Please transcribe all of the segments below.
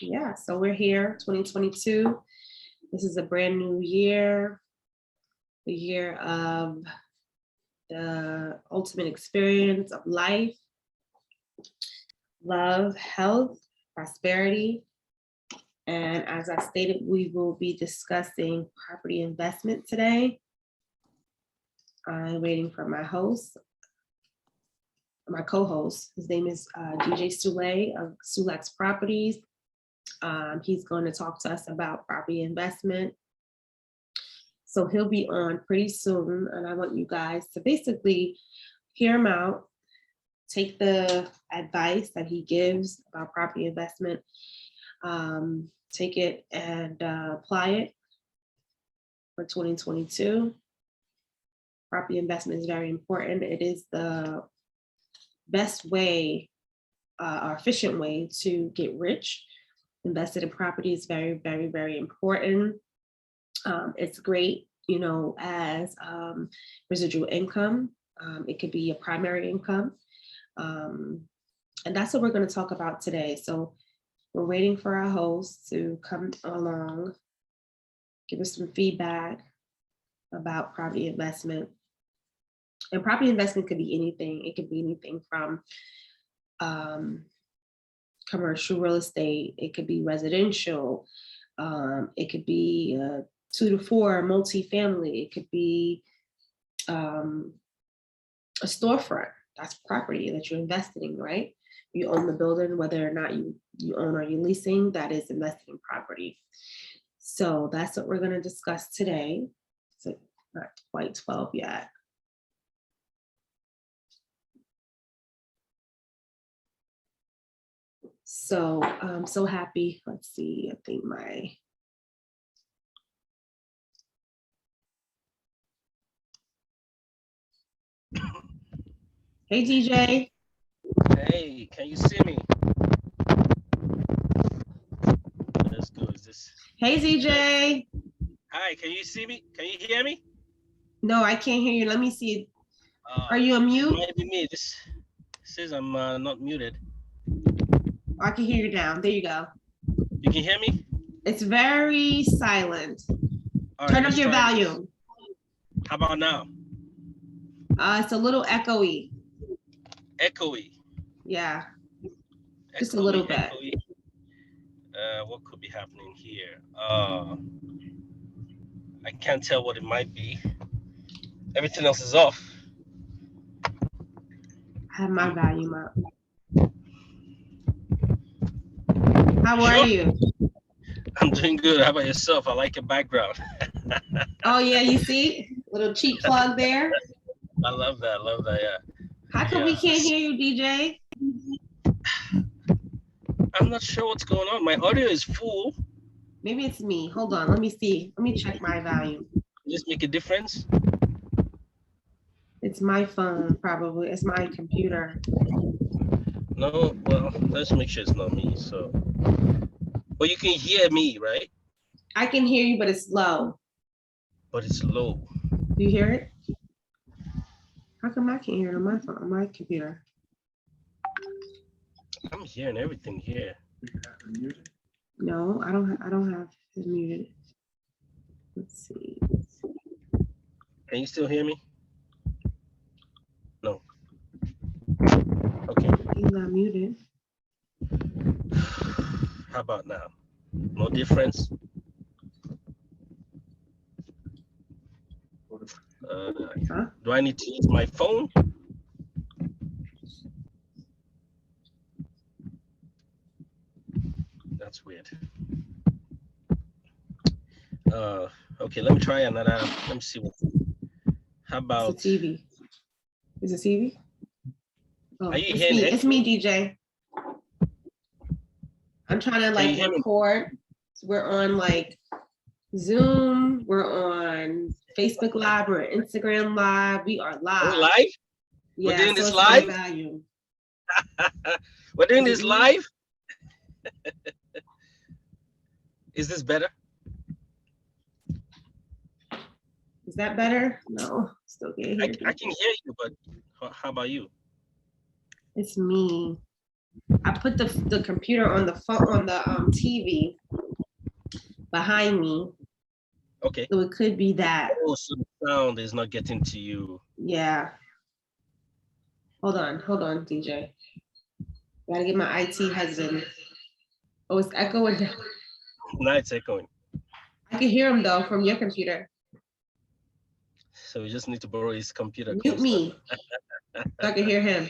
Yeah, so we're here, 2022. This is a brand new year, the year of the ultimate experience of life, love, health, prosperity. And as I stated, we will be discussing property investment today. I'm waiting for my host, my co-host. His name is DJ Sule of Sulex Properties. He's going to talk to us about property investment. So he'll be on pretty soon. And I want you guys to basically hear him out, take the advice that he gives about property investment, take it and apply it for 2022. Property investment is very important. It is the best way or efficient way to get rich. Invested in property is very, very, very important. It's great, as residual income. It could be a primary income. And that's what we're going to talk about today. So we're waiting for our host to come along, give us some feedback about property investment. And property investment could be anything. It could be anything from commercial real estate. It could be residential. It could be 2 to 4 multifamily. It could be a storefront. That's property that you're investing in, right? You own the building, whether or not you own or you're leasing, that is investing in property. So that's what we're going to discuss today. It's not quite 12 yet. So I'm so happy. Let's see, I think Hey, DJ. Hey, can you see me? Let's go. Is this? Hey, ZJ. Hi, can you see me? Can you hear me? No, I can't hear you. Let me see. Are you on mute? It might be me. This says I'm not muted. I can hear you now. There you go. You can hear me? It's very silent. All Turn right, up your volume. How about now? It's a little echoey. Echoey. Yeah. Just a little bit. Echoey. What could be happening here? I can't tell what it might be. Everything else is off. I have my volume up. How are you? I'm doing good. How about yourself? I like your background. Oh, yeah, you see? Little cheap plug there. I love that. Yeah. How come we can't hear you, DJ? I'm not sure what's going on. My audio is full. Maybe it's me. Hold on. Let me see. Let me check my volume. Just make a difference. It's my phone, probably. It's my computer. No, well, let's make sure it's not me. So, but you can hear me, right? I can hear you, but it's low. But it's low. Do you hear it? How come I can't hear it on my phone, on my computer? I'm hearing everything here. No, I don't have it muted. Let's see. Can you still hear me? No. Okay. He's not muted. How about now? No difference? Do I need to use my phone? That's weird. Okay, let me try another. Let me see what. How about? It's a TV. Is it TV? Oh, Are you it's hearing me. it? It's me, DJ. I'm trying to record. We're on Zoom. We're on Facebook Live. We're on Instagram Live. We are live. We're live? Yeah, we're doing this it's live? We're doing this live? Is this better? Is that better? No, still can't hear you. I can hear you, but how about you? It's me. I put the computer on the phone on the TV behind me, Okay. so it could be that. Oh, so the sound is not getting to you. Yeah. Hold on, DJ. Gotta get my IT husband. Oh, it's echoing. Now it's echoing. I can hear him though from your computer. So we just need to borrow his computer Mute closer. me so I can hear him.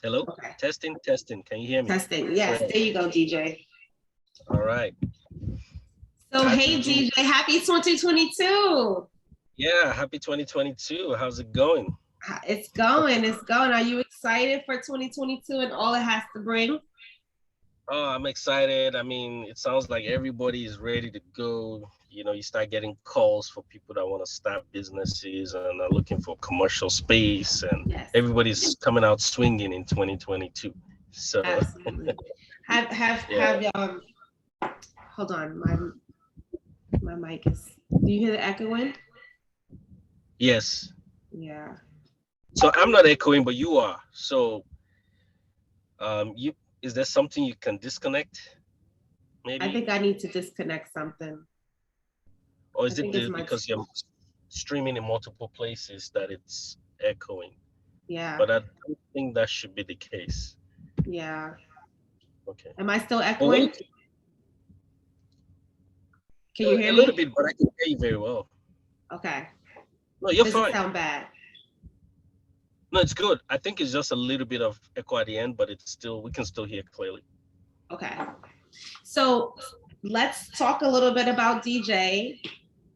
Hello? Okay. Testing, testing. Can you hear me? Testing. Yes, Great. there you go, DJ. All right. So Glad hey to do DJ, happy 2022. Yeah, happy 2022. How's it going? It's going, it's going. Are you excited for 2022 and all it has to bring? Oh, I'm excited. I mean, it sounds like everybody is ready to go. You know, you start getting calls for people that want to start businesses and are looking for commercial space, and Yes, everybody's coming out swinging in 2022. So, absolutely. Have hold on, my mic is, do you hear the echoing? yes. Yeah. So I'm not echoing, but you are. So, you is there something you can disconnect, I maybe, think I need to disconnect something. or I is it think it's my, because you're streaming in multiple places that it's echoing? yeah, But I don't think that should be the case. yeah. Okay. Am I still Well, echoing? Can you hear a little me? bit, but I can hear you very well. Okay. No, you're Does it fine. sound bad? No, it's good. I think it's just a little bit of echo at the end, but it's still we can still hear clearly. Okay. So let's talk a little bit about DJ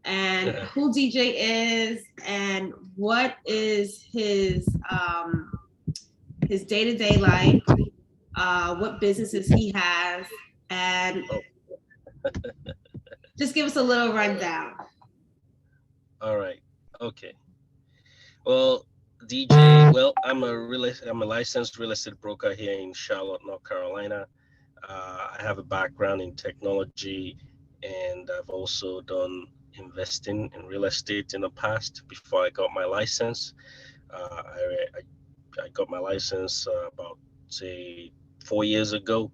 and who DJ is and what is his day-to-day life, what businesses he has, and Oh, just give us a little rundown. all right. Okay. Well, DJ. Well, I'm a licensed real estate broker here in Charlotte, North Carolina. I have a background in technology, and I've also done investing in real estate in the past before I got my license. Uh, I, I got my license about say 4 years ago,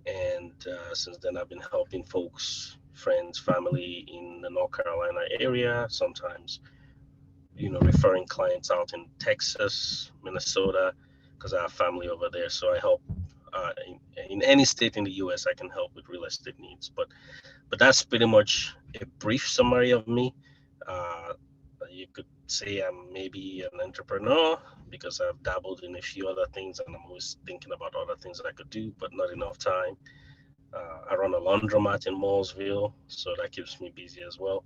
and since then I've been helping folks, friends, family in the North Carolina area. Sometimes, referring clients out in Texas, Minnesota, because I have family over there. So I help in any state in the U.S. I can help with real estate needs. But that's pretty much a brief summary of me. Uh, you could say I'm maybe an entrepreneur because I've dabbled in a few other things and I'm always thinking about other things I could do, but not enough time. I run a laundromat in Mallsville, so that keeps me busy as well.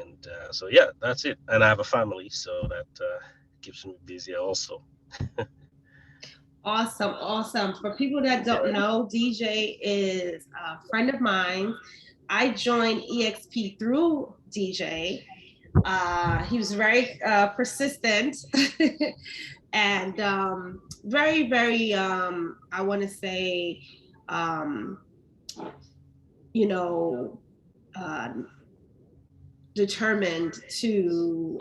And so, yeah, that's it. And I have a family, so that keeps me busy also. Awesome, awesome. For people that Yeah. don't know, DJ is a friend of mine. I joined EXP through DJ. He was very persistent and very, very, I want to say, um, you know, uh, determined to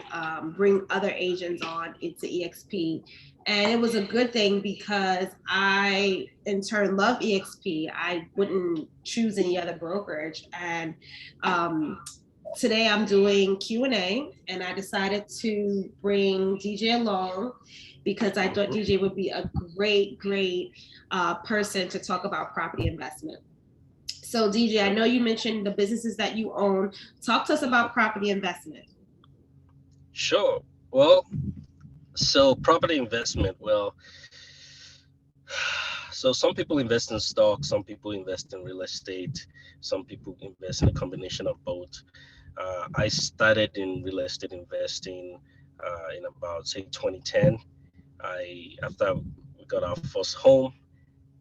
bring other agents on into EXP. And it was a good thing because I, in turn, love EXP. I wouldn't choose any other brokerage. And today I'm doing Q&A, and I decided to bring DJ along because I thought Mhm. DJ would be a great person to talk about property investment. So DJ, I know you mentioned the businesses that you own. Talk to us about property investment. Sure. Well, so property investment, well, so some people invest in stocks, some people invest in real estate, some people invest in a combination of both. I started in real estate investing in about say 2010. After we got our first home,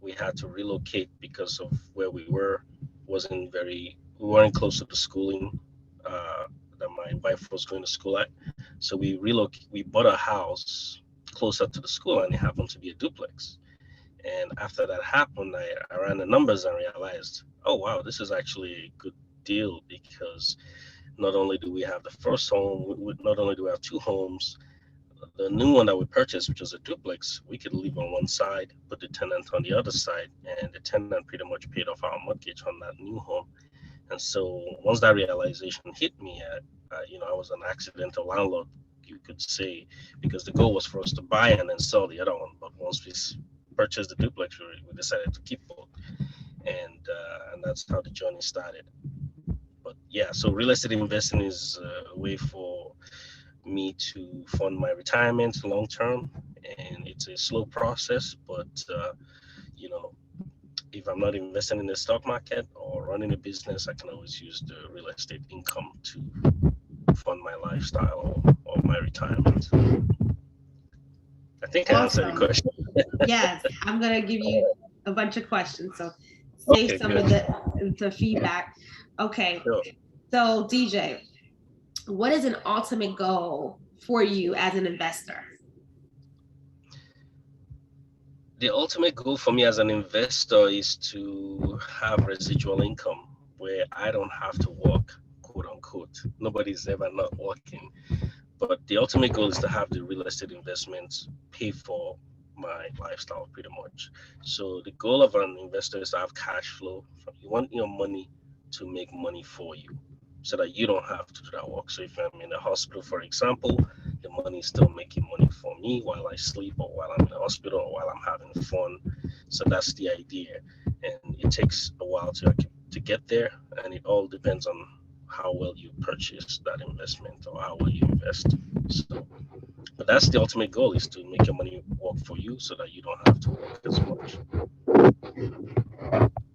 we had to relocate because of where we were. We weren't close to the schooling that my wife was going to school at. So we bought a house closer to the school, and it happened to be a duplex. And after that happened, I ran the numbers and realized, oh wow, this is actually a good deal because not only do we have the first home, not only do we have two homes, the new one that we purchased, which was a duplex, we could leave on one side, put the tenant on the other side, and the tenant pretty much paid off our mortgage on that new home. And so once that realization hit me, I was an accidental landlord, you could say, because the goal was for us to buy and then sell the other one. But once we purchased the duplex, we decided to keep both, and that's how the journey started. But yeah, so real estate investing is a way for me to fund my retirement long term, and it's a slow process. But you know, if I'm not investing in the stock market or running a business, I can always use the real estate income to fund my lifestyle or my retirement. I think I answered the Awesome. question. Yes, I'm gonna give you a bunch of questions, so save Okay, some of good. the feedback. Okay, Sure. so DJ, what is an ultimate goal for you as an investor? The ultimate goal for me as an investor is to have residual income where I don't have to work, quote unquote. Nobody's ever not working. But the ultimate goal is to have the real estate investments pay for my lifestyle pretty much. So the goal of an investor is to have cash flow. You want your money to make money for you so that you don't have to do that work. So if I'm in the hospital, for example, the money is still making money for me while I sleep or while I'm in the hospital or while I'm having fun. So that's the idea. And it takes a while to get there, and it all depends on how well you purchase that investment or how well you invest. So, but that's the ultimate goal, is to make your money work for you so that you don't have to work as much.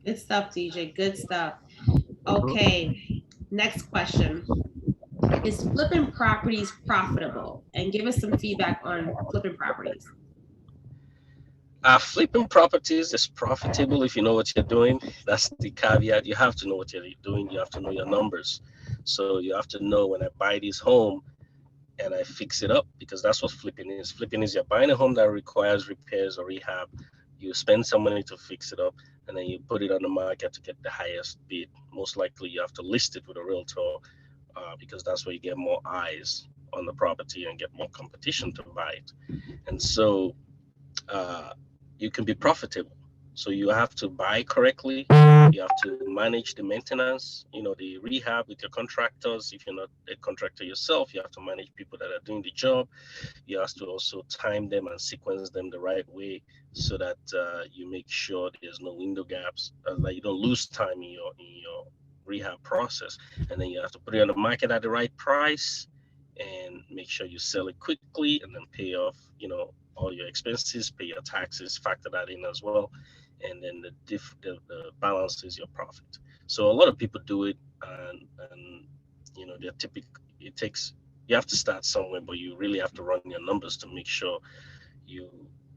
Good stuff, DJ. Good stuff. Mhm. Okay, next question. Is flipping properties profitable? And give us some feedback on flipping properties. Flipping properties is profitable if you know what you're doing. That's the caveat. You have to know what you're doing. You have to know your numbers. So you have to know, when I buy this home and I fix it up, because that's what flipping is. Flipping is you're buying a home that requires repairs or rehab. You spend some money to fix it up, and then you put it on the market to get the highest bid. Most likely, you have to list it with a realtor, because that's where you get more eyes on the property and get more competition to buy it. And so uh, you can be profitable. So you have to buy correctly. You have to manage the maintenance, the rehab with your contractors. If you're not a contractor yourself, you have to manage people that are doing the job. You have to also time them and sequence them the right way so that you make sure there's no window gaps, that you don't lose time in your rehab process. And then you have to put it on the market at the right price and make sure you sell it quickly and then pay off, all your expenses, pay your taxes, factor that in as well. And then the balance is your profit. So a lot of people do it, and they're typical. It takes You have to start somewhere, but you really have to run your numbers to make sure you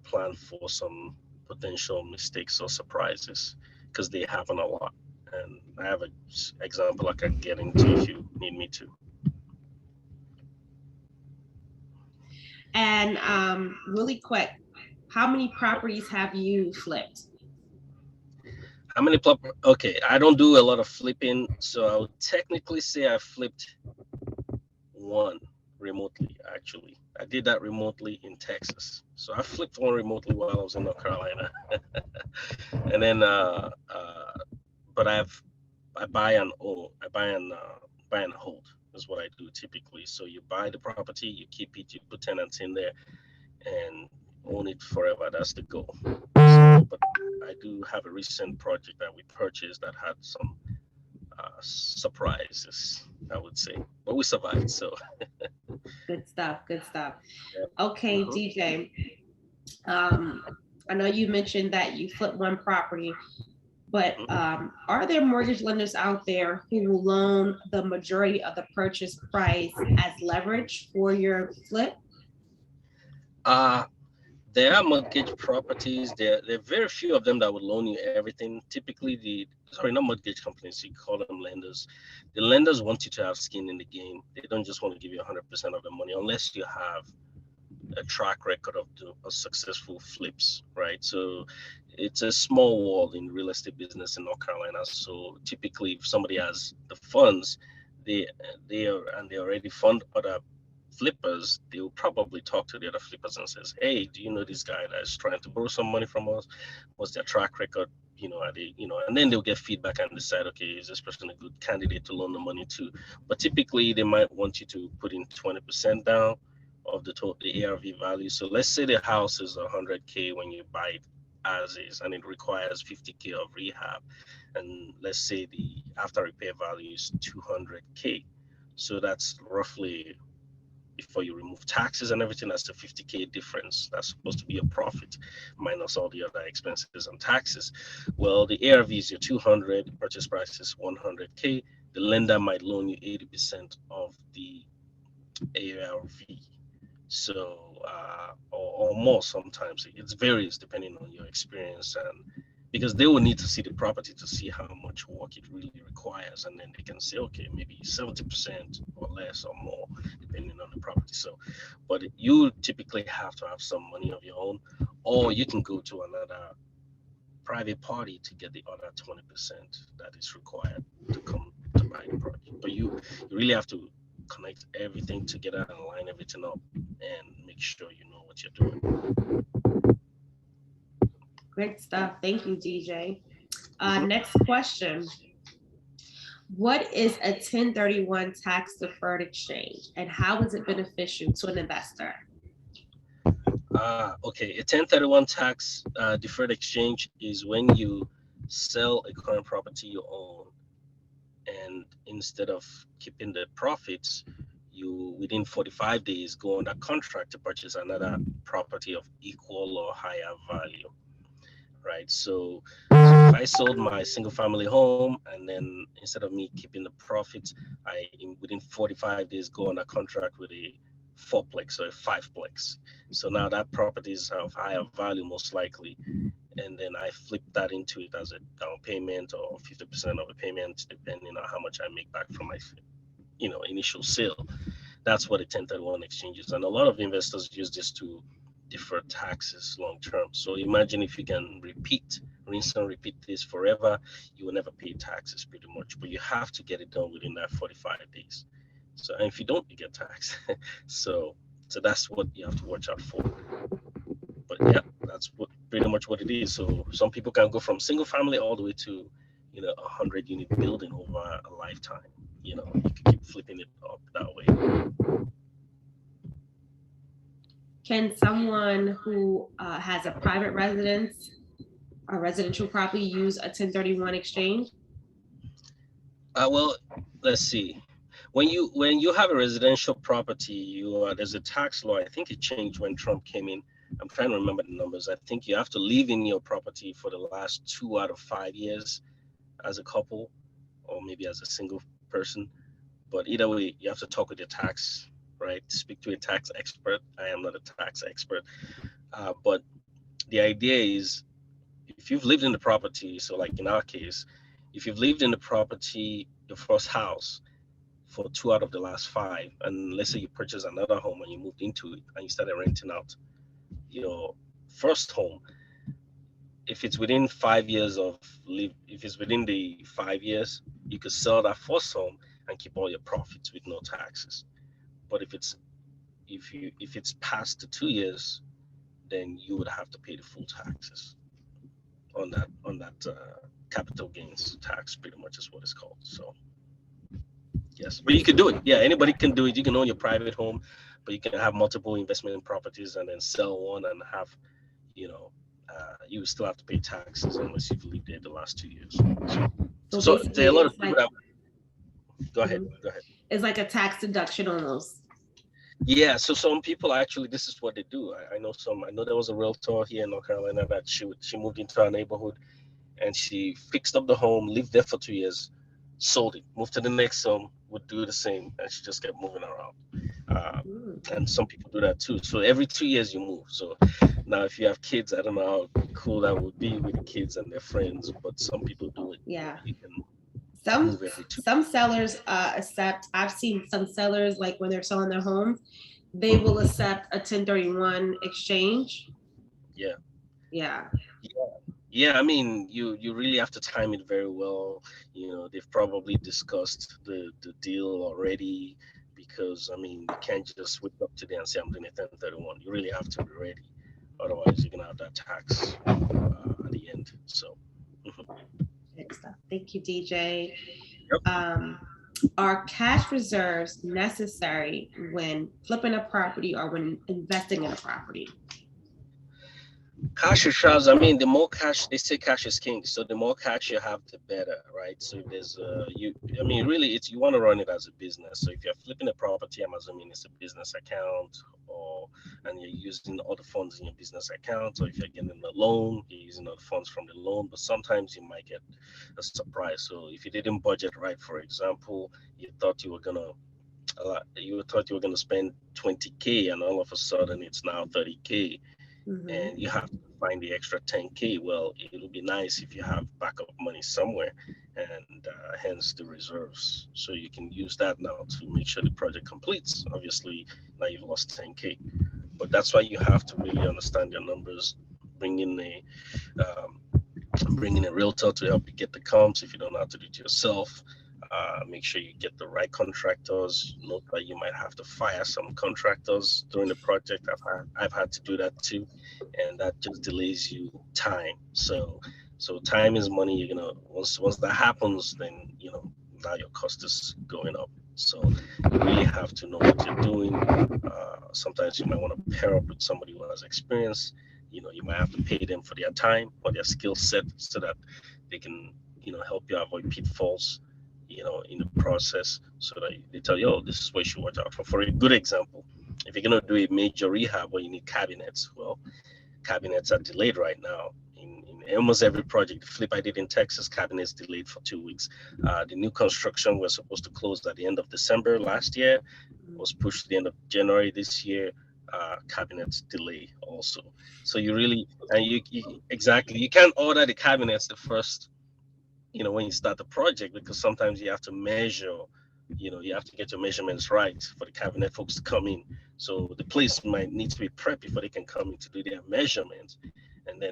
plan for some potential mistakes or surprises, because they happen a lot. And I have an example I can get into if you need me to. And really quick, how many properties have you flipped? How many Okay, I don't do a lot of flipping, so I would technically say I flipped one remotely. Actually, I did that remotely in Texas. So I flipped one remotely while I was in North Carolina. And then but I buy and own. Buy and hold is what I do typically. So you buy the property, you keep it, you put tenants in there, and own it forever. That's the goal. So, but I do have a recent project that we purchased that had some surprises, I would say, but we survived. So Good stuff. Good stuff. yeah. Okay, Mhm. DJ. I know you mentioned that you flipped one property, but Mhm. are there mortgage lenders out there who will loan the majority of the purchase price as leverage for your flip? Uh, there are mortgage properties. There are very few of them that would loan you everything. Typically, not mortgage companies, you call them lenders. The lenders want you to have skin in the game. They don't just want to give you 100% of the money unless you have a track record of successful flips, right? So it's a small world in real estate business in North Carolina. So typically, if somebody has the funds, they they already fund other flippers, they'll probably talk to the other flippers and says, "Hey, do you know this guy that's trying to borrow some money from us? What's their track record? Are they, and then they'll get feedback and decide, okay, is this person a good candidate to loan the money to? But typically, they might want you to put in 20% down of the ARV value. So let's say the house is 100K when you buy it as is, and it requires 50K of rehab, and let's say the after repair value is 200K. So that's roughly, before you remove taxes and everything, that's the 50K difference. That's supposed to be a profit minus all the other expenses and taxes. Well, the ARV is your 200, the purchase price is 100K. The lender might loan you 80% of the ARV. So, or more sometimes. It varies depending on your experience, and because they will need to see the property to see how much work it really requires, and then they can say, okay, maybe 70% or less or more, depending on the property. So, but you typically have to have some money of your own, or you can go to another private party to get the other 20% that is required to come to buy the project. But you really have to connect everything together and line everything up and make sure you know what you're doing. Great stuff. Thank you, DJ. Mhm. Next question. What is a 1031 tax deferred exchange and how is it beneficial to an investor? Okay. A 1031 tax deferred exchange is when you sell a current property you own, and instead of keeping the profits, you within 45 days go under contract to purchase another property of equal or higher value, right? So if I sold my single family home, and then instead of me keeping the profits, within 45 days go under contract with a fourplex or a fiveplex. So now that property is of higher value most likely, and then I flip that into it as a down payment or 50% of a payment, depending on how much I make back from my initial sale. That's what a 1031 exchange is. And a lot of investors use this to defer taxes long term. So imagine if you can rinse and repeat this forever, you will never pay taxes pretty much. But you have to get it done within that 45 days. So, and if you don't, you get taxed. So that's what you have to watch out for. But yeah, that's pretty much what it is. So some people can go from single family all the way to, 100 unit building over a lifetime. You can keep flipping it up that way. Can someone who has a private residence, a residential property, use a 1031 exchange? Well, let's see. When you have a residential property, there's a tax law. I think it changed when Trump came in. I'm trying to remember the numbers. I think you have to live in your property for the last 2 out of 5 years as a couple, or maybe as a single person. But either way, you have to talk with your tax, right? Speak to a tax expert. I am not a tax expert, but the idea is, if you've lived in the property, so like in our case, if you've lived in the property, your first house, for 2 out of the last 5, and let's say you purchase another home and you moved into it and you started renting out your first home, if it's within 5 years of live, if it's within the 5 years, you could sell that first home and keep all your profits with no taxes. But if it's past the 2 years, then you would have to pay the full taxes on that capital gains tax, pretty much is what it's called. So yes, but you could do it. Yeah, anybody can do it. You can own your private home, but you can have multiple investment properties and then sell one and have, you still have to pay taxes unless you've lived there the last 2 years. So, So so there are basically, a lot of it's people like that. Go ahead. mhm. Go ahead. It's like a tax deduction almost. Yeah. So some people actually, this is what they do. I know there was a realtor here in North Carolina that she moved into our neighborhood, and she fixed up the home, lived there for 2 years, sold it, moved to the next home, would do the same, and she just kept moving around. Uh, Mm, and some people do that too. So every 2 years you move. So now, if you have kids, I don't know how cool that would be with the kids and their friends, but some people do it. yeah. You can Some move every two. some sellers accept. I've seen some sellers, like when they're selling their homes, they will Mhm. accept a 1031 exchange. Yeah. Yeah. Yeah. Yeah, I mean, you really have to time it very well. They've probably discussed the deal already because I mean you can't just wake up today and say I'm doing a 1031. You really have to be ready, otherwise you're gonna have that tax at the end. So mhm. Good stuff. Thank you, DJ. Yep. Are cash reserves necessary when flipping a property or when investing in a property? Cash reserves, I mean, the more cash, they say cash is king. So the more cash you have, the better, right? So if there's I mean, really, it's you want to run it as a business. So if you're flipping a property, I'm assuming it's a business account, or and you're using all the funds in your business account, or if you're getting a loan, you're using all the funds from the loan. But sometimes you might get a surprise. So if you didn't budget right, for example, you thought you were gonna spend 20K, and all of a sudden it's now 30K, Mhm. and you have to find the extra 10K. Well, it'll be nice if you have backup money somewhere, and hence the reserves. So you can use that now to make sure the project completes. Obviously, now you've lost 10K, but that's why you have to really understand your numbers. Bring in um, bring in a realtor to help you get the comps if you don't know how to do it yourself. Make sure you get the right contractors. Note that you might have to fire some contractors during the project. I've had to do that too, and that just delays you time. So time is money. You're gonna once that happens, then now your cost is going up. So you really have to know what you're doing. Sometimes you might want to pair up with somebody who has experience. You might have to pay them for their time or their skill set so that they can help you avoid pitfalls in the process, so that they tell you, oh, this is what you should watch out for. For a good example, if you're going to do a major rehab where you need cabinets, well, cabinets are delayed right now in almost every project. The flip I did in Texas, cabinets delayed for 2 weeks. The new construction was supposed to close at the end of December last year, was pushed to the end of January this year. Cabinets delay also. So you really, and you exactly, you can't order the cabinets the first, when you start the project, because sometimes you have to measure, you have to get your measurements right for the cabinet folks to come in. So the place might need to be prepped before they can come in to do their measurements, and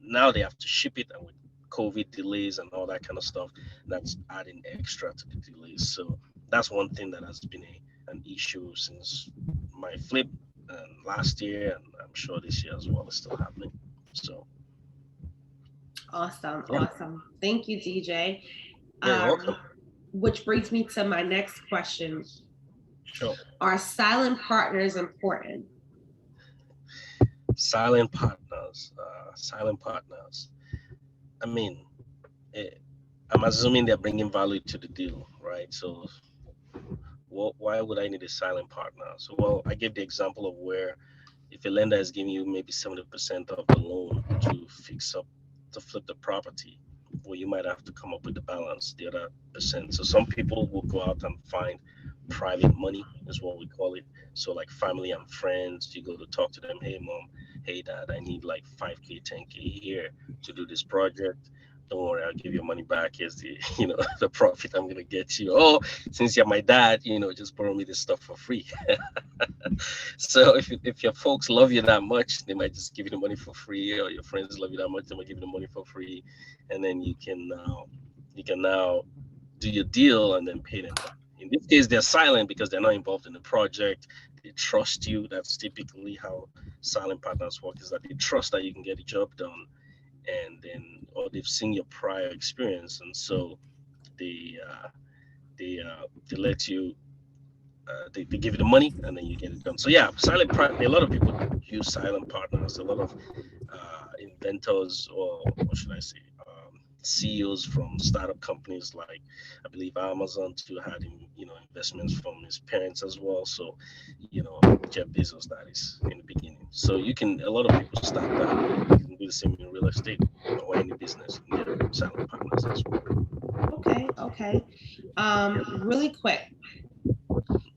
now they have to ship it, and with COVID delays and all that kind of stuff, that's adding extra to the delays. So that's one thing that has been an issue since my flip last year, and I'm sure this year as well is still happening. So Awesome, yeah, awesome. Thank you, DJ. yeah, you're welcome. Which brings me to my next question. Sure. Are silent partners important? Silent partners. Silent partners. I mean, eh, I'm assuming they're bringing value to the deal, right? So, why would I need a silent partner? So, well, I gave the example of where if a lender is giving you maybe 70% of the loan to flip the property, well, you might have to come up with the balance, the other percent. So some people will go out and find private money, is what we call it. So like family and friends, you go to talk to them. Hey, mom, hey, dad, I need like 5K, 10K here to do this project. Don't worry, I'll give you money back. Here's the the profit I'm gonna get you. Oh, since you're my dad, just borrow me this stuff for free. So if your folks love you that much, they might just give you the money for free, or your friends love you that much, they might give you the money for free, and then you can now do your deal and then pay them back. In this case, they're silent because they're not involved in the project. They trust you. That's typically how silent partners work, is that they trust that you can get the job done, and then or they've seen your prior experience, and so they they let you they give you the money and then you get it done. So yeah, silent partner. A lot of people use silent partners. A lot of inventors, or what should I say, CEOs from startup companies like I believe Amazon too had investments from his parents as well. So Jeff Bezos, that is, in the beginning. So a lot of people start that. You can do the same in real estate or any business. You can get silent partners as well. Okay. Really quick.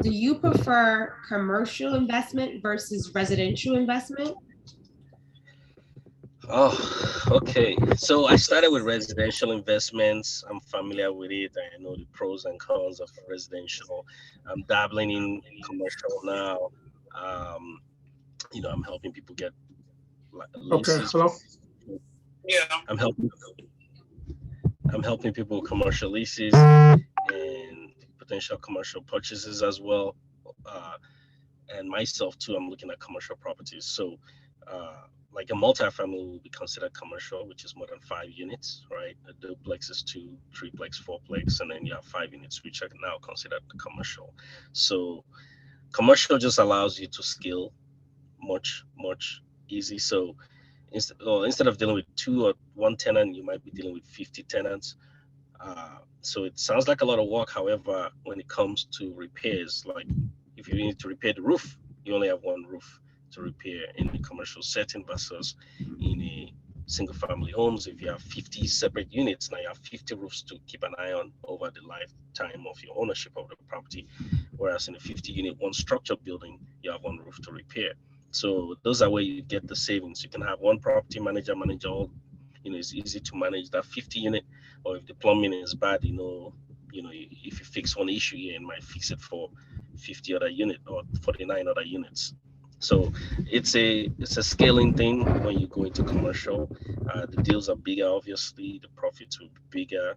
Do you prefer commercial investment versus residential investment? Oh, okay. So I started with residential investments. I'm familiar with it. I know the pros and cons of residential. I'm dabbling in commercial now. Um, I'm helping people get Okay, leases. hello. I'm helping I'm helping people with commercial leases and potential commercial purchases as well. Uh, and myself too, I'm looking at commercial properties. So, like a multifamily will be considered commercial, which is more than 5 units, right? A duplex is two, threeplex, fourplex, and then you have 5 units, which are now considered commercial. So, commercial just allows you to scale much easy. So, instead of dealing with two or one tenant, you might be dealing with 50 tenants. So it sounds like a lot of work. However, when it comes to repairs, like if you need to repair the roof, you only have one roof to repair in a commercial setting versus in a single family homes. If you have 50 separate units, now you have 50 roofs to keep an eye on over the lifetime of your ownership of the property. Whereas in a 50 unit, one structure building, you have one roof to repair. So those are where you get the savings. You can have one property manager manage all, it's easy to manage that 50 unit, or if the plumbing is bad, if you fix one issue here, it might fix it for 50 other unit or 49 other units. So it's a scaling thing when you go into commercial. The deals are bigger, obviously, the profits will be bigger,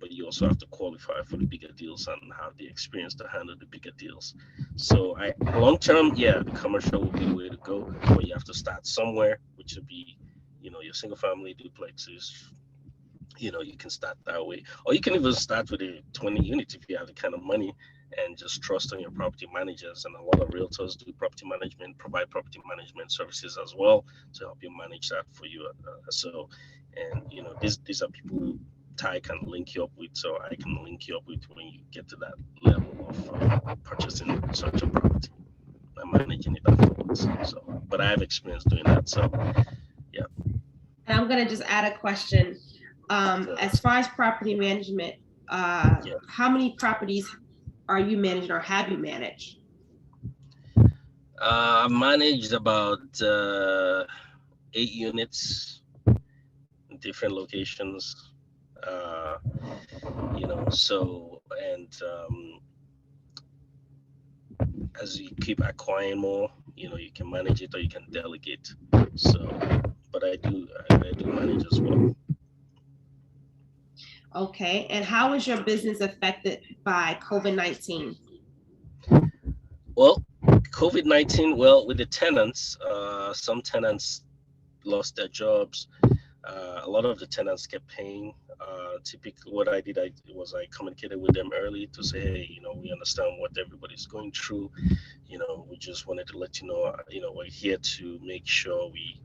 but you also have to qualify for the bigger deals and have the experience to handle the bigger deals. So long term, yeah, the commercial will be the way to go, but you have to start somewhere, which would be, your single family duplexes. You can start that way, or you can even start with a 20 units if you have the kind of money and just trust on your property managers. And a lot of realtors do property management, provide property management services as well to help you manage that for you. So, and these are people who Ty can link you up with, so I can link you up with when you get to that level of purchasing such a property and managing it afterwards. So, but I have experience doing that. So, yeah. And I'm gonna just add a question. As far as property management, Yeah. how many properties are you managing or have you managed? I managed about 8 units in different locations. Uh, so and as you keep acquiring more, you can manage it or you can delegate. So, but I do manage as well. Okay, and how is your business affected by COVID-19? Well, COVID-19. Well, with the tenants, some tenants lost their jobs. A lot of the tenants kept paying. Typically, what I did, I communicated with them early to say, hey, we understand what everybody's going through. We just wanted to let you know, we're here to make sure we,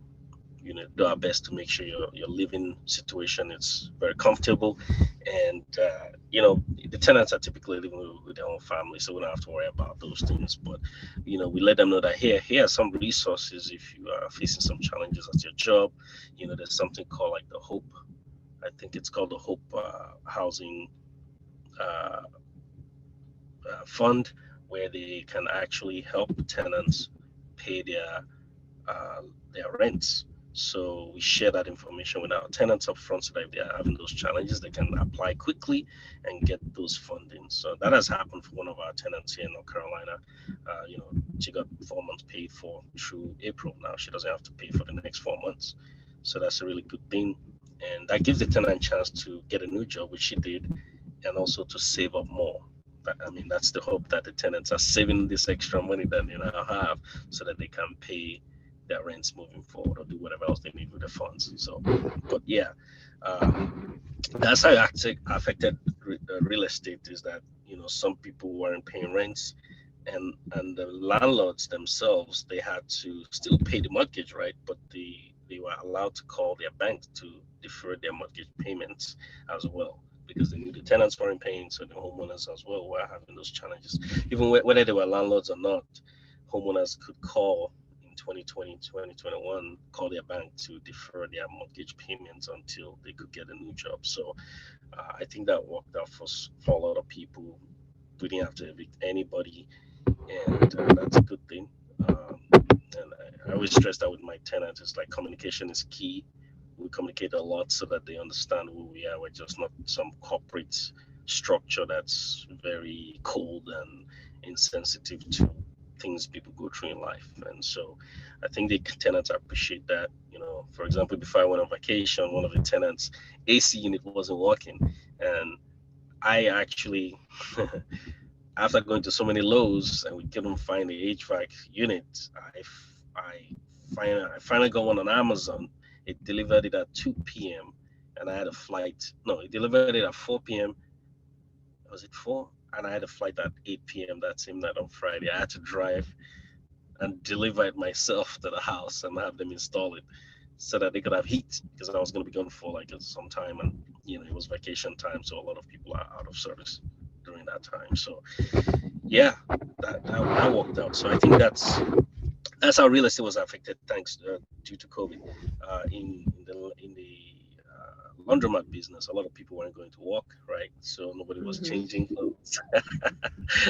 do our best to make sure your living situation is very comfortable. And, the tenants are typically living with their own family, so we don't have to worry about those things. But, we let them know that here are some resources if you are facing some challenges at your job. There's something called like the Hope. I think it's called the Hope Housing uh, Fund, where they can actually help tenants pay uh, their rents. So we share that information with our tenants up front so that if they are having those challenges, they can apply quickly and get those funding. So that has happened for one of our tenants here in North Carolina. She got 4 months paid for through April. Now she doesn't have to pay for the next 4 months. So that's a really good thing. And that gives the tenant a chance to get a new job, which she did, and also to save up more. That's the hope, that the tenants are saving this extra money that they now have so that they can pay their rents moving forward or do whatever else they need with the funds. So, but yeah, that's how it affected real estate, is that, some people weren't paying rents, and the landlords themselves, they had to still pay the mortgage, right? But they were allowed to call their bank to defer their mortgage payments as well, because they knew the tenants weren't paying, so the homeowners as well were having those challenges. Even whether they were landlords or not, homeowners could call in 2020, 2021, call their bank to defer their mortgage payments until they could get a new job. So I think that worked out for a lot of people. We didn't have to evict anybody, and that's a good thing. And I always stress that with my tenants, it's like communication is key. We communicate a lot so that they understand who we are. We're just not some corporate structure that's very cold and insensitive to things people go through in life. And so I think the tenants appreciate that. For example, before I went on vacation, one of the tenants' AC unit wasn't working, and I actually, after going to so many Lowe's and we couldn't find the HVAC unit, I finally got one on Amazon. It delivered it at 2 p.m. and I had a flight. No, it delivered it at 4 p.m. Was it 4? And I had a flight at 8 p.m. that same night on Friday. I had to drive and deliver it myself to the house and have them install it so that they could have heat because I was going to be gone for like some time, and it was vacation time, so a lot of people are out of service during that time. So yeah, that worked out. So I think that's how real estate was affected, thanks due to COVID. In the laundromat business, a lot of people weren't going to work, right? So nobody was Mhm. changing clothes.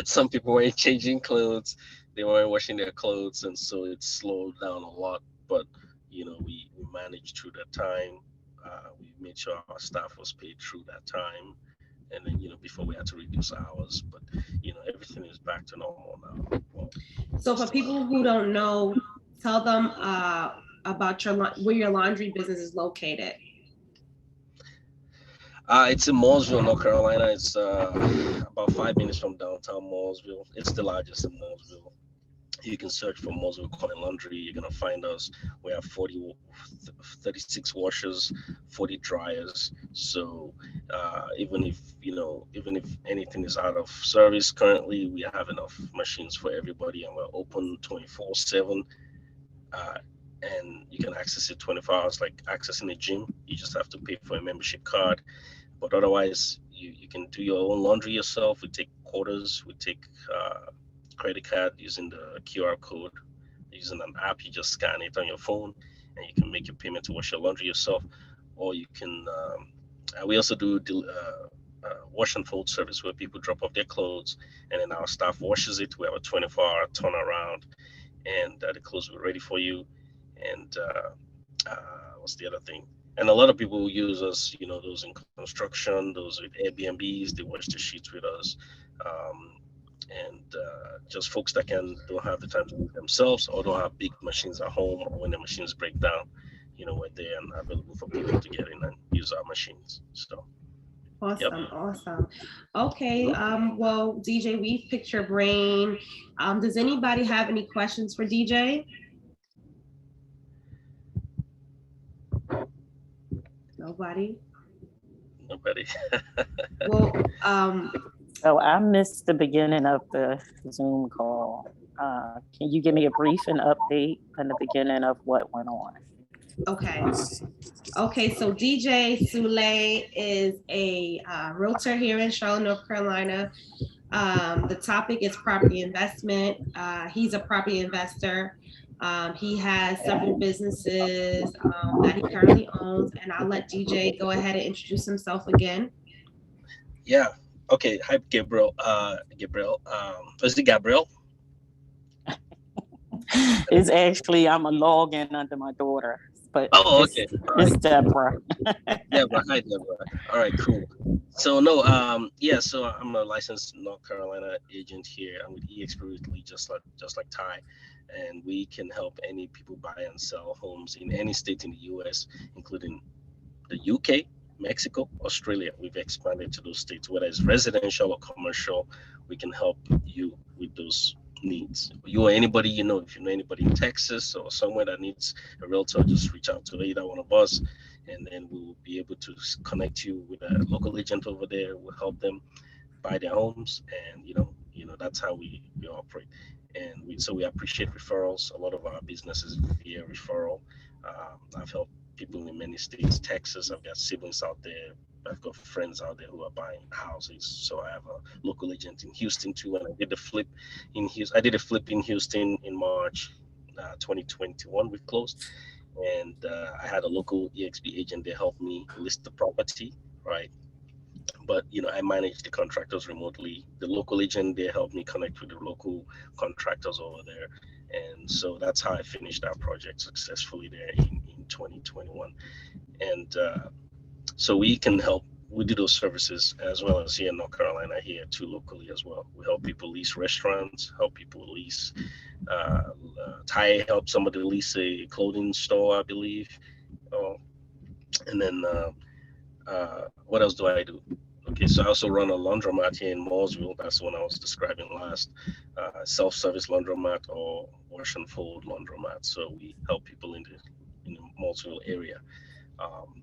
Some people weren't changing clothes, they weren't washing their clothes, and so it slowed down a lot. But we managed through that time. We made sure our staff was paid through that time, and then before we had to reduce hours. But everything is back to normal now. Well, So for still people who don't know, tell them about where your laundry business is located. It's in Mooresville, North Carolina. It's about 5 minutes from downtown Mooresville. It's the largest in Mooresville. You can search for Mooresville Coin Laundry. You're gonna find us. We have 36 washers, 40 dryers. So even if anything is out of service currently, we have enough machines for everybody, and we're open 24/7. Uh, and you can access it 24 hours, like accessing a gym. You just have to pay for a membership card, but otherwise you can do your own laundry yourself. We take quarters, we take credit card using the QR code, using an app. You just scan it on your phone and you can make your payment to wash your laundry yourself. Or you can we also do wash and fold service where people drop off their clothes and then our staff washes it. We have a 24-hour turnaround, and the clothes will be ready for you. And what's the other thing? And a lot of people use us, those in construction, those with Airbnbs, they watch the sheets with us. Um, and just folks that don't have the time to do it themselves or don't have big machines at home, or when the machines break down, we're there and available for people to get in and use our machines. So, yep. Awesome, awesome. Okay, Mhm. well, DJ, we've picked your brain. Does anybody have any questions for DJ? Nobody? Nobody. Well, So I missed the beginning of the Zoom call. Can you give me a brief and update on the beginning of what went on? okay. Okay, so DJ Sule is a realtor here in Charlotte, North Carolina. The topic is property investment. He's a property investor. He has several businesses that he currently owns, and I'll let DJ go ahead and introduce himself again. Yeah. Okay. Hi, Gabriel. Gabriel. Is it Gabriel? It's actually, I'm a login under my daughter, but Oh, okay. it's Deborah. Deborah. Hi, Deborah. All right, cool. So no, yeah. So I'm a licensed North Carolina agent here. I'm with eXp Realty, just like Ty, and we can help any people buy and sell homes in any state in the U.S., including the UK, Mexico, Australia. We've expanded to those states, whether it's residential or commercial. We can help you with those needs. You or anybody, if you know anybody in Texas or somewhere that needs a realtor, just reach out to either one of us, and then we will be able to connect you with a local agent over there. We'll help them buy their homes, and that's how we operate. And we appreciate referrals. A lot of our business is via referral. I've helped people in many states. Texas, I've got siblings out there. I've got friends out there who are buying houses. So I have a local agent in Houston too, and I did a flip in Houston. I did a flip in Houston in March 2021. We closed, and I had a local EXP agent. They helped me list the property, right? But I manage the contractors remotely. The local agent, they help me connect with the local contractors over there, and so that's how I finished that project successfully there in 2021. And so we can help. We do those services as well as here in North Carolina, here too, locally as well. We help people lease restaurants, help people lease. Ty helped somebody lease a clothing store, I believe. Oh, and then what else do I do? Okay, so I also run a laundromat here in Mooresville. That's the one I was describing last. Self-service laundromat or wash and fold laundromat. So we help people in the Mooresville area. Um,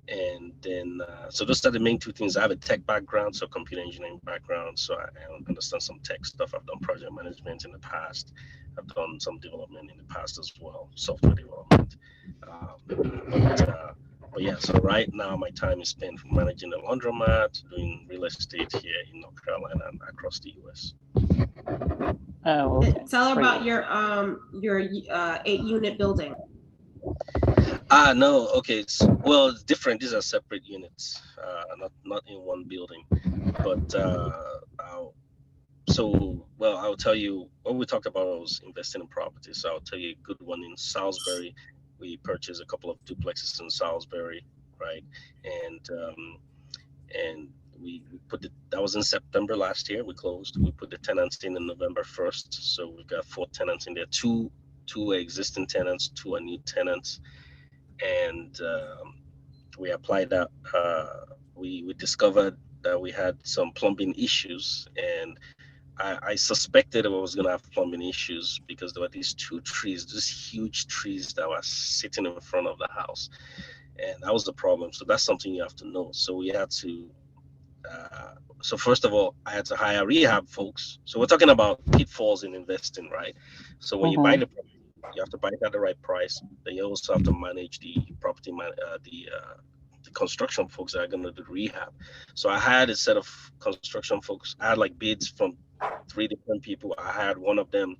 and then, so those are the main two things. I have a tech background, so computer engineering background. So I understand some tech stuff. I've done project management in the past. I've done some development in the past as well, software development. But yeah, so right now my time is spent managing a laundromat, doing real estate here in North Carolina and across the US. Oh, okay. Tell her Great. about your 8-unit building. No, okay. Well, it's different. These are separate units, not in one building. But I'll tell you what we talked about was investing in property. So I'll tell you a good one in Salisbury. We purchased a couple of duplexes in Salisbury, right? And we put that was in September last year. We closed. We put the tenants in November 1st. So we've got 4 tenants in there. Two are existing tenants, 2 are new tenants, and we applied that. We discovered that we had some plumbing issues, and I suspected I was going to have plumbing issues because there were these 2 trees, these huge trees that were sitting in front of the house, and that was the problem. So that's something you have to know. So we had to. So first of all, I had to hire rehab folks. So we're talking about pitfalls in investing, right? So when you buy the property, you have to buy it at the right price. Then you also have to manage the property, the construction folks that are going to do rehab. So I hired a set of construction folks. I had like bids from 3 different people. I hired one of them.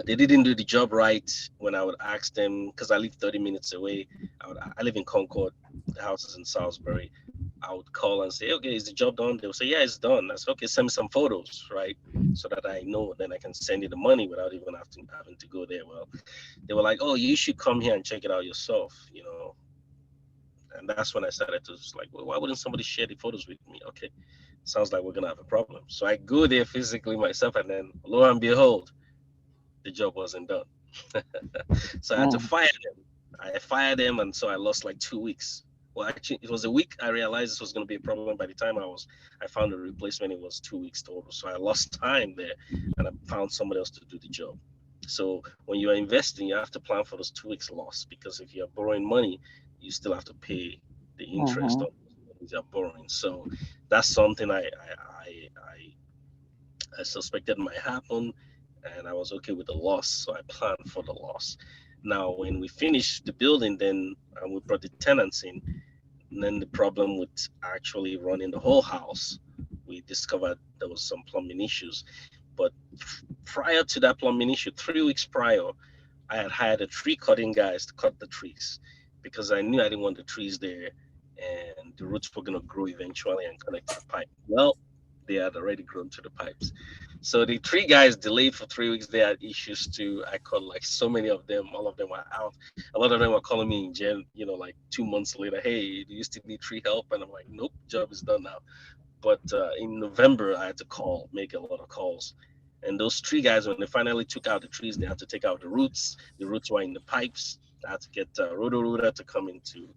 They didn't do the job right when I would ask them, because I live 30 minutes away. I live in Concord. The house is in Salisbury. I would call and say, okay, is the job done? They would say, yeah, it's done. I said, okay, send me some photos, right? So that I know, then I can send you the money without even having to go there. Well, they were like, oh, you should come here and check it out yourself, you know. And that's when I started to just like, well, why wouldn't somebody share the photos with me? Okay, sounds like we're gonna have a problem. So I go there physically myself, and then lo and behold, the job wasn't done. So I had to fire them. I fired them, and so I lost like 2 weeks. Well, actually, it was a week. I realized this was going to be a problem. By the time I found a replacement, it was 2 weeks total. So I lost time there, and I found somebody else to do the job. So when you are investing, you have to plan for those 2 weeks loss, because if you're borrowing money, you still have to pay the interest on what you're borrowing. So that's something I suspected might happen, and I was okay with the loss, so I planned for the loss. Now, when we finished the building, then we brought the tenants in, and then the problem with actually running the whole house, we discovered there was some plumbing issues. But prior to that plumbing issue, 3 weeks prior, I had hired a tree cutting guys to cut the trees, because I knew I didn't want the trees there, and the roots were going to grow eventually and connect to the pipe. Well, they had already grown to the pipes. So the 3 guys delayed for 3 weeks. They had issues too. I called like so many of them. All of them were out. A lot of them were calling me in Jan, like 2 months later. Hey, do you still need tree help? And I'm like, nope, job is done now. But in November, I had to make a lot of calls. And those 3 guys, when they finally took out the trees, they had to take out the roots. The roots were in the pipes. I had to get Roto-Rooter to come in to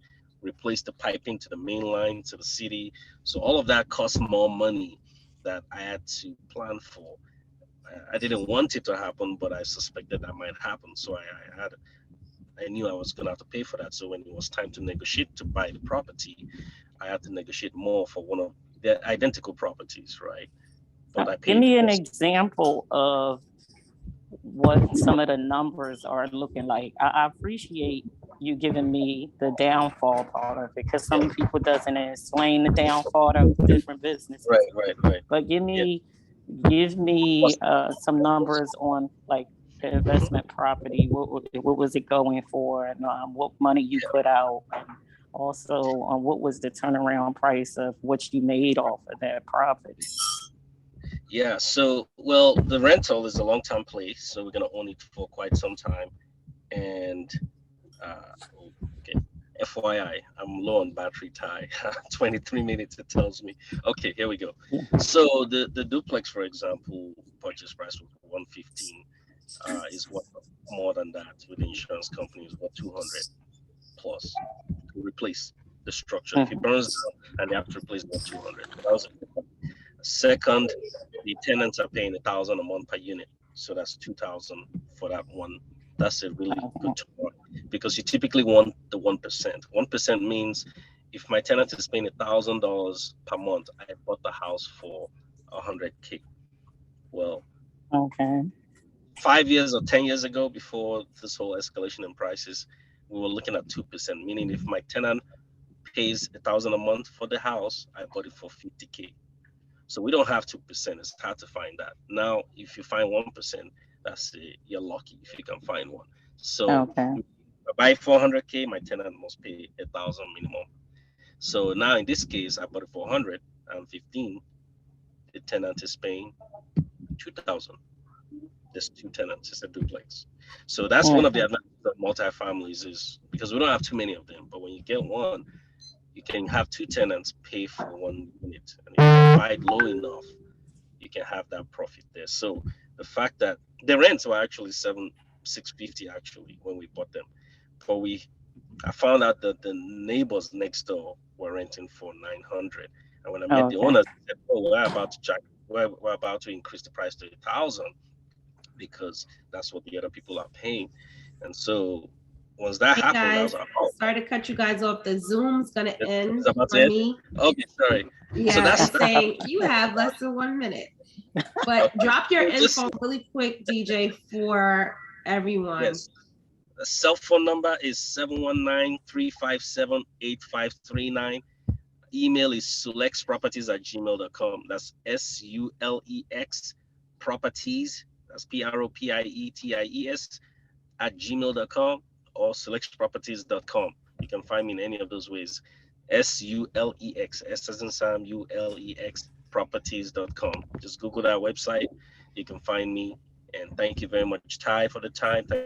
replace the piping to the main line to the city. So all of that cost more money that I had to plan for. I didn't want it to happen, but I suspected that might happen. So I knew I was going to have to pay for that. So when it was time to negotiate to buy the property, I had to negotiate more for one of the identical properties, right? But I paid. Give me an example of what some of the numbers are looking like. I appreciate you giving me the downfall part of it, because some people doesn't explain the downfall of different businesses. Right. But give me some numbers on like the investment property. What was it going for, and what money you put out, and also what was the turnaround price of what you made off of that property? Yeah, so, well, the rental is a long-term place, so we're going to own it for quite some time. And, okay, FYI, I'm low on battery tie. 23 minutes, it tells me. Okay, here we go. So the duplex, for example, purchase price was 115, is what more than that with the insurance company is what 200 plus to replace. the structure. If it burns down and they have to replace about 200. That was it. Second, the tenants are paying 1,000 a month per unit, so that's 2,000 for that one. That's a really good tool because you typically want the 1%. 1% means if my tenant is paying $1,000 per month, I bought the house for 100K. Well, Okay. 5 years or 10 years ago, before this whole escalation in prices, we were looking at 2%. Meaning, if my tenant pays 1,000 a month for the house, I bought it for 50K. So we don't have 2%. It's hard to find that. Now, if you find 1%, you're lucky if you can find one. So Okay. if I buy 400K, my tenant must pay 1,000 minimum. So now in this case, I bought it for 115. The tenant is paying 2,000. There's two tenants. It's a duplex. So that's one of the advantages of multifamilies is because we don't have too many of them. But when you get one, you can have two tenants pay for one unit, and if you buy it low enough, you can have that profit there. So the fact that the rents were actually $650 actually when we bought them, but I found out that the neighbors next door were renting for 900, and when I met the owners, they said, "Oh, we're about to increase the price to 1,000 because that's what the other people are paying," and so once that happened, I was Guys, like, "Oh, sorry to cut you guys off. The Zoom's gonna end it's about for to end?" me. Okay, sorry. Yeah, So that's it's saying you have less than 1 minute. But drop your info really quick, DJ, for everyone. Yes. The cell phone number is 719-357-8539. Email is sulexproperties@gmail.com. That's SULEX properties. That's PROPIETIES @gmail.com or selectproperties.com. You can find me in any of those ways. SULEX, S as in Sam, ULEX properties.com. Just Google that website. You can find me. And thank you very much, Ty, for the time. Thank